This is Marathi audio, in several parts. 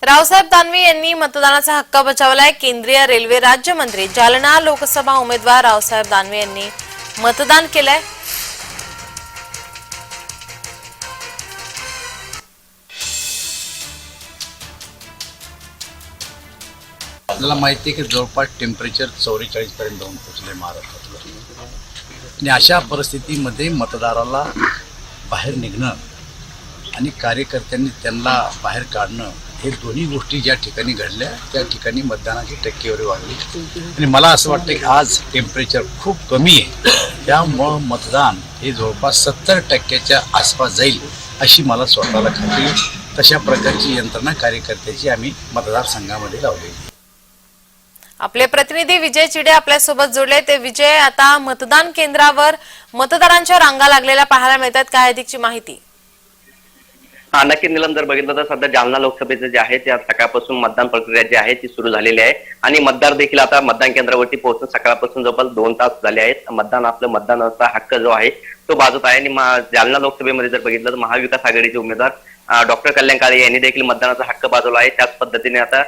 रावसाहेब दानवे यांनी मतदानाचा हक्क बजावलाय। केंद्रीय रेल्वे राज्यमंत्री जालना लोकसभा उमेदवार रावसाहेब दानवे यांनी मतदान केलंय। आपल्याला माहिती आहे की जवळपास टेम्परेचर 44 पर्यंत जाऊन पोहोचले महाराष्ट्रातलं आणि अशा परिस्थितीमध्ये मतदाराला बाहेर निघणं आणि कार्यकर्त्यांनी त्यांना बाहेर काढणं हे दोन्ही गोष्टी ज्या ठिकाणी घडल्या त्या ठिकाणी मतदानाची टक्केवारी वाढली आणि मला असं वाटतं की आज टेम्परेचर खूप कमी आहे, त्यामुळं मतदान हे जवळपास 70% आसपास जाईल अशी मला स्वतःला खात्री आहे। तशा प्रकारची यंत्रणा कार्यकर्त्याची आम्ही मतदारसंघामध्ये लावली। आपले प्रतिनिधी विजय चिडे आपल्यासोबत जोडले। ते विजय, आता मतदान केंद्रावर मतदारांच्या रांगा लागलेल्या पाहायला मिळतात, काय अधिकची माहिती? नक्की नीलम, जर बघितलं तर सध्या जालना लोकसभेचं जे आहे त्या सकाळपासून मतदान प्रक्रिया जी आहे ती सुरू झालेली आहे आणि मतदार देखील आता मतदान केंद्रावरती पोहोचून सकाळपासून जवळपास 2 तास झाले आहेत। मतदानाचा हक्क जो आहे तो बाजूत आहे आणि जालना लोकसभेमध्ये जर बघितलं तर महाविकास आघाडीचे उमेदवार डॉक्टर कल्याण काळे यांनी देखील मतदानाचा हक्क बाजवला आहे। त्याच पद्धतीने आता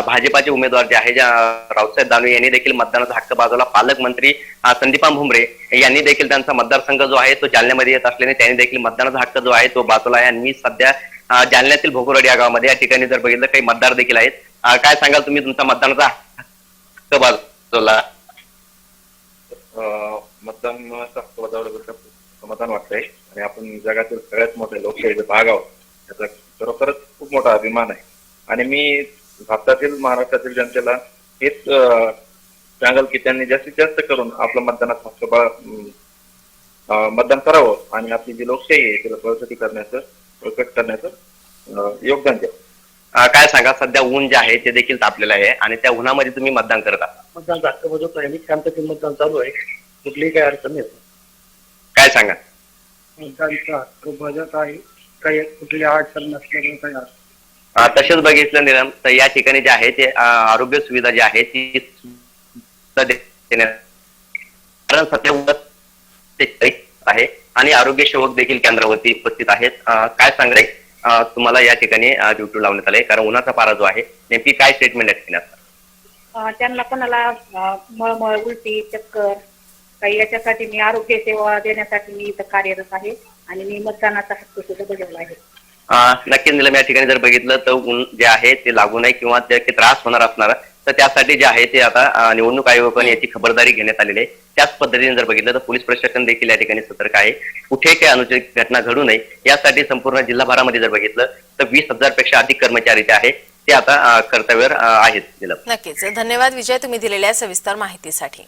भाजपाचे उमेदवार जे आहे रावसाहेब दानवे यांनी देखील मतदानाचा हक्क बाजवला। पालकमंत्री संदीपान भुमरे यांनी देखील त्यांचा मतदारसंघ जो आहे तो जालन्यामध्ये येत असल्याने त्यांनी देखील मतदानाचा हक्क जो आहे तो बाजवला आहे आणि मी सध्या जालन्यातील भोगरवाडी या गावामध्ये या ठिकाणी जर बघितलं काही मतदार देखील आहेत। काय सांगाल तुम्ही तुमचा मतदानाचा हक्क बाजवला? मतदानाचा हक्क बजावल्याबद्दल समाधान वाटतंय आणि आपण जगातील सगळ्यात मोठे लोकशाहीचा भाग आहोत याचा खरोखरच खूप मोठा अभिमान आहे आणि मी भारतातील महाराष्ट्रातील जनतेला हेच सांगाल की त्यांनी जास्तीत जास्त करून आपला मतदानाचा हक्क मतदान करावं आणि आपली जी लोकशाही आहे तिला बळकट करण्याचं योगदान द्यावं। काय सांगा, सध्या ऊन जे आहे ते देखील तापलेलं आहे आणि त्या उन्हामध्ये तुम्ही मतदान करत आहात? मतदानाचा हक्क बजावतो आहे, शांततेने मतदान चालू आहे, कुठलीही काही अडचण नाही। काय सांगा? मतदानाचा हक्क बजावत आहे, काही कुठली अडचण नसल्यामुळे काही तसेच बघितलं निरम तर या ठिकाणी जे आहे ते आरोग्य सुविधा जी आहे ती कारण सध्या आहे आणि आरोग्य सेवक देखील केंद्रावरती उपस्थित आहेत। काय सांगाय तुम्हाला या ठिकाणी ड्युटी लावण्यात आले, कारण उन्हाचा पारा जो आहे नेमकी काय स्टेटमेंट आहे? त्यांना कोणाला मळमळ, उलटी, चक्कर काही याच्यासाठी मी आरोग्य सेवा देण्यासाठी मी इथं कार्यरत आहे आणि मी मतदानाचा हक्क सुद्धा बजावला आहे। नक्की निलम, या ठिकाणी जर बघितलं तर ऊन जे आहे ते लागू नये किंवा ते त्रास होणार असणार तर त्यासाठी जे आहे ते आता निवडणूक आयोगाने याची खबरदारी घेण्यात आलेली आहे। त्याच पद्धतीने जर बघितलं तर पोलीस प्रशासन देखील या ठिकाणी सतर्क आहे, कुठे काही अनुचित घटना घडू नये यासाठी संपूर्ण जिल्हाभरामध्ये जर बघितलं तर 20,000 पेक्षा अधिक कर्मचारी जे आहेत ते आता कर्तव्यावर आहेत। नक्कीच, धन्यवाद विजय, तुम्ही दिलेल्या सविस्तर माहितीसाठी।